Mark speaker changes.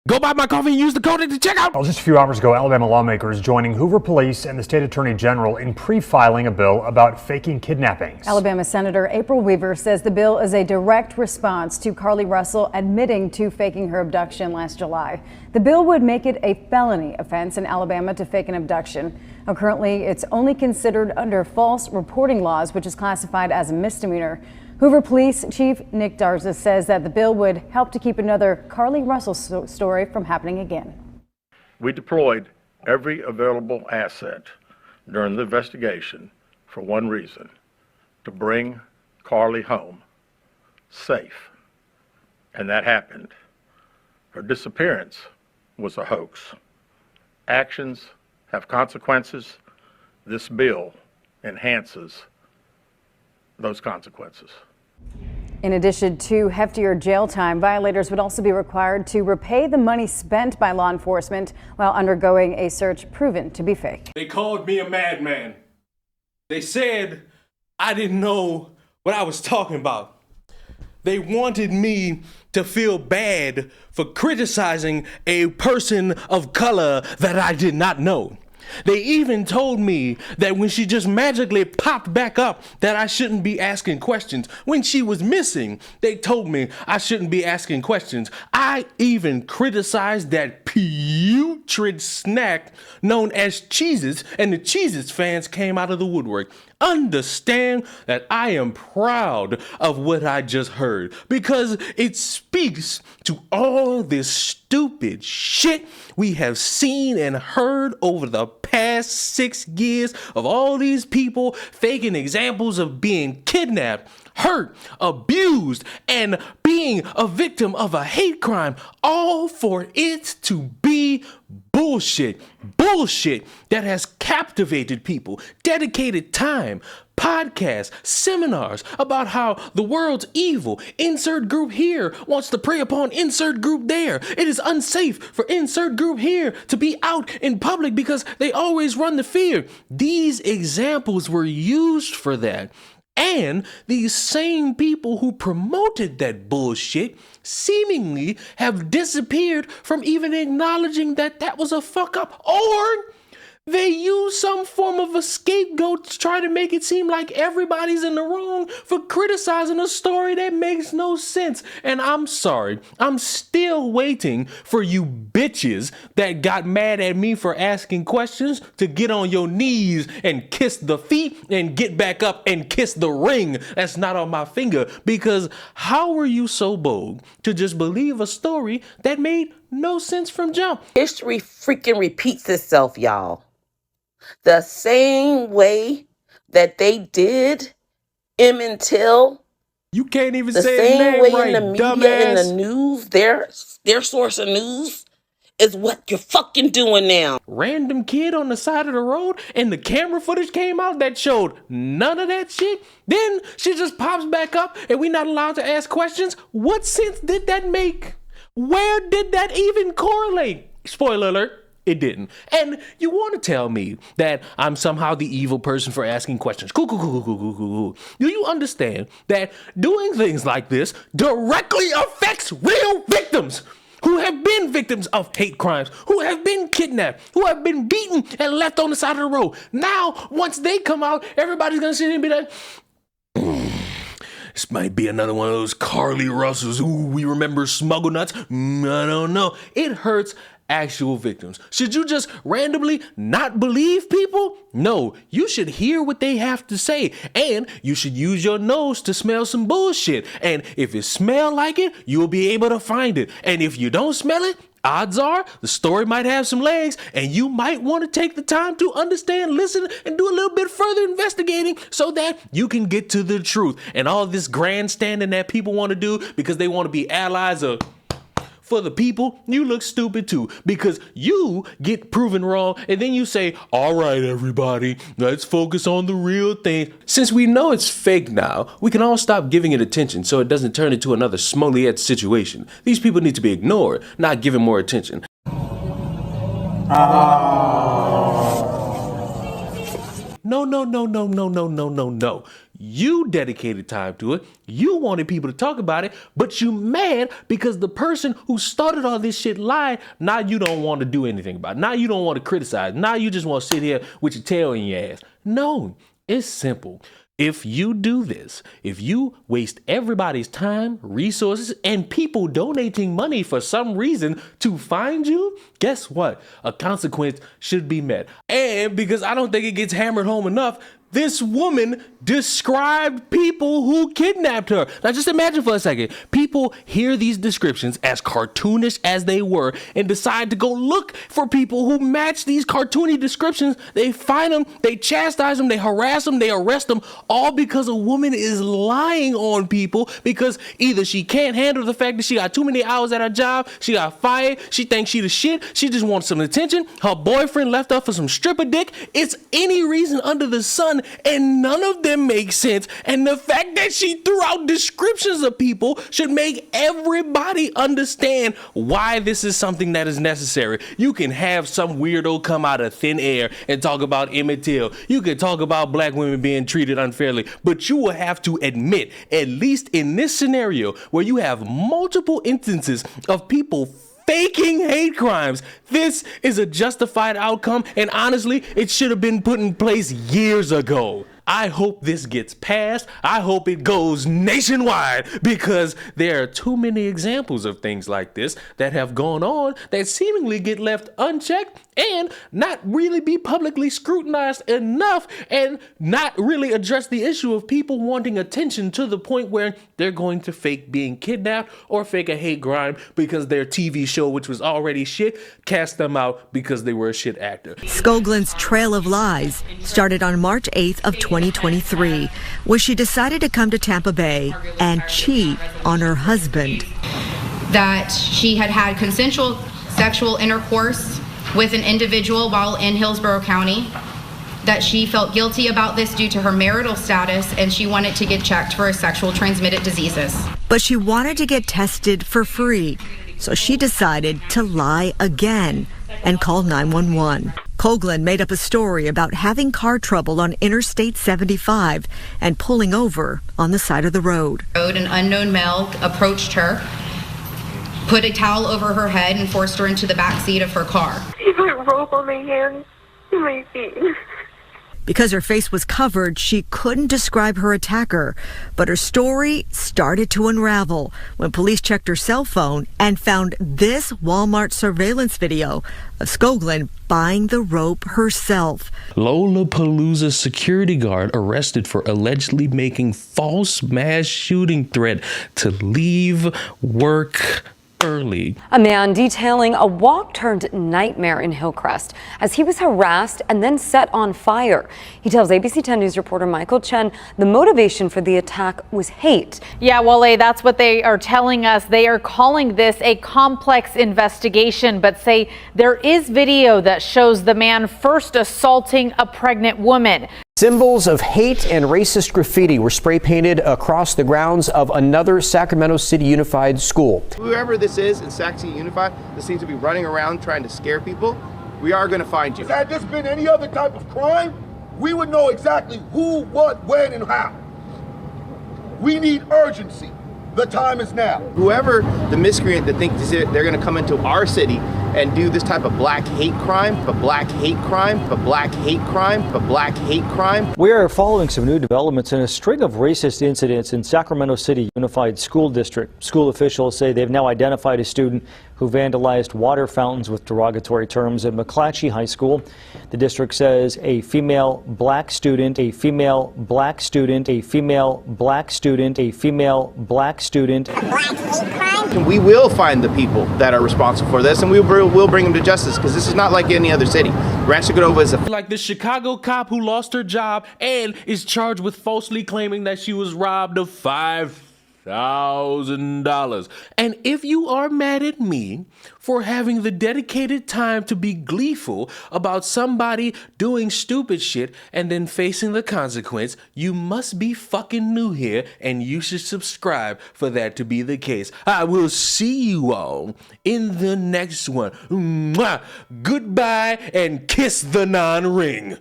Speaker 1: Go buy my coffee and use the code at the checkout.
Speaker 2: Well, just a few hours ago, Alabama lawmakers joining Hoover Police and the state attorney general in pre-filing a bill about faking kidnappings.
Speaker 3: Alabama Senator April Weaver says the bill is a direct response to Carly Russell admitting to faking her abduction last July. The bill would make it a felony offense in Alabama to fake an abduction. Now, currently, it's only considered under false reporting laws, which is classified as a misdemeanor. Hoover Police Chief Nick Darza says that the bill would help to keep another Carly Russell story from happening again.
Speaker 4: We deployed every available asset during the investigation for one reason: to bring Carly home safe. And that happened. Her disappearance was a hoax. Actions have consequences. This bill enhances those consequences.
Speaker 3: In addition to heftier jail time, violators would also be required to repay the money spent by law enforcement while undergoing a search proven to be fake.
Speaker 1: They called me a madman. They said I didn't know what I was talking about. They wanted me to feel bad for criticizing a person of color that I did not know. They even told me that when she just magically popped back up that I shouldn't be asking questions. When she was missing, they told me I shouldn't be asking questions. I even criticized that putrid snack known as Cheez-Its, and the Cheez-Its fans came out of the woodwork. Understand that I am proud of what I just heard, because it speaks to all this stupid shit we have seen and heard over the past 6 years of all these people faking examples of being kidnapped, hurt, abused, and being a victim of a hate crime, all for it to be bullshit. Bullshit that has captivated people, dedicated time, podcasts, seminars about how the world's evil. Insert group here wants to prey upon insert group there. It is unsafe for insert group here to be out in public because they always run the fear. These examples were used for that. And these same people who promoted that bullshit seemingly have disappeared from even acknowledging that that was a fuck up, or they use some form of a scapegoat to try to make it seem like everybody's in the wrong for criticizing a story that makes no sense. And I'm sorry, I'm still waiting for you bitches that got mad at me for asking questions to get on your knees and kiss the feet and get back up and kiss the ring that's not on my finger. Because how were you so bold to just believe a story that made no sense from jump?
Speaker 5: History freaking repeats itself, y'all. The same way that they did Emmett Till.
Speaker 1: You can't even
Speaker 5: the
Speaker 1: say
Speaker 5: same
Speaker 1: the name
Speaker 5: way
Speaker 1: right,
Speaker 5: in the media,
Speaker 1: dumbass.
Speaker 5: in the news, their source of news is what you're fucking doing now.
Speaker 1: Random kid on the side of the road and the camera footage came out that showed none of that shit. Then she just pops back up and we're not allowed to ask questions. What sense did that make? Where did that even correlate? Spoiler alert. It didn't. And you want to tell me that I'm somehow the evil person for asking questions. Cool. Do you understand that doing things like this directly affects real victims who have been victims of hate crimes, who have been kidnapped, who have been beaten and left on the side of the road? Now, once they come out, everybody's going to sit there and be like, this might be another one of those Carly Russells. Ooh, we remember Smuggle Nuts. I don't know. It hurts actual victims. Should you just randomly not believe people? No, you should hear what they have to say, and you should use your nose to smell some bullshit. And if it smells like it, you'll be able to find it. And if you don't smell it, odds are the story might have some legs, and you might want to take the time to understand, listen, and do a little bit further investigating so that you can get to the truth. And all this grandstanding that people want to do because they want to be allies of for the people, you look stupid too, because you get proven wrong and then you say, all right, everybody, let's focus on the real thing. Since we know it's fake now, we can all stop giving it attention so it doesn't turn into another Smollett situation. These people need to be ignored, not given more attention. No. You dedicated time to it. You wanted people to talk about it, but you mad because the person who started all this shit lied. Now you don't want to do anything about it. Now you don't want to criticize. Now you just want to sit here with your tail in your ass. No, it's simple. If you do this, if you waste everybody's time, resources, and people donating money for some reason to find you, guess what? A consequence should be met. And because I don't think it gets hammered home enough, this woman described people who kidnapped her. Now just imagine for a second, people hear these descriptions, as cartoonish as they were, and decide to go look for people who match these cartoony descriptions. They find them, they chastise them, they harass them, they arrest them, all because a woman is lying on people because either she can't handle the fact that she got too many hours at her job, she got fired, she thinks she the shit, she just wants some attention, her boyfriend left her for some stripper dick. It's any reason under the sun, and none of them make sense. And the fact that she threw out descriptions of people should make everybody understand why this is something that is necessary. You can have some weirdo come out of thin air and talk about Emmett Till. You can talk about black women being treated unfairly, but you will have to admit, at least in this scenario where you have multiple instances of people faking hate crimes, this is a justified outcome, and honestly, it should have been put in place years ago. I hope this gets passed. I hope it goes nationwide, because there are too many examples of things like this that have gone on that seemingly get left unchecked and not really be publicly scrutinized enough, and not really address the issue of people wanting attention to the point where they're going to fake being kidnapped or fake a hate crime because their TV show, which was already shit, cast them out because they were a shit actor.
Speaker 6: Skogland's trail of lies started on March 8th of 2023, when she decided to come to Tampa Bay and cheat on her husband.
Speaker 7: That she had had consensual sexual intercourse with an individual while in Hillsborough County, that she felt guilty about this due to her marital status, and she wanted to get checked for sexual transmitted diseases.
Speaker 6: But she wanted to get tested for free, so she decided to lie again and called 911. Skogland made up a story about having car trouble on Interstate 75 and pulling over on the side of the road.
Speaker 7: An unknown male approached her, put a towel over her head, and forced her into the back seat of her car.
Speaker 8: He put rope on my hands and my feet.
Speaker 6: Because her face was covered, she couldn't describe her attacker, but her story started to unravel when police checked her cell phone and found this Walmart surveillance video of Skogland buying the rope herself.
Speaker 1: Lollapalooza security guard arrested for allegedly making false mass shooting threat to leave work early.
Speaker 9: A man detailing a walk-turned-nightmare in Hillcrest as he was harassed and then set on fire. He tells ABC 10 News reporter Michael Chen the motivation for the attack was hate.
Speaker 10: Yeah, Wale, that's what they are telling us. They are calling this a complex investigation, but say there is video that shows the man first assaulting a pregnant woman.
Speaker 11: Symbols of hate and racist graffiti were spray painted across the grounds of another Sacramento City Unified school.
Speaker 12: Whoever this is in Sac City Unified that seems to be running around trying to scare people, we are going to find you.
Speaker 13: Had this been any other type of crime, we would know exactly who, what, when, and how. We need urgency. The time is now.
Speaker 12: Whoever the miscreant that thinks they're going to come into our city and do this type of black hate crime, but black hate crime, but black hate crime, but black hate crime.
Speaker 14: We are following some new developments in a string of racist incidents in Sacramento City Unified School District. School officials say they've now identified a student who vandalized water fountains with derogatory terms at McClatchy High School. The district says a female black student, a female black student, a female black student, a female black student.
Speaker 12: And we will find the people that are responsible for this, and we'll bring them to justice, because this is not like any other city. Rancho Cordova is
Speaker 1: like the Chicago cop who lost her job and is charged with falsely claiming that she was robbed of $5,000. And if you are mad at me for having the dedicated time to be gleeful about somebody doing stupid shit and then facing the consequence, you must be fucking new here, and you should subscribe for that to be the case. I will see you all in the next one. Mwah! Goodbye and kiss the non-ring.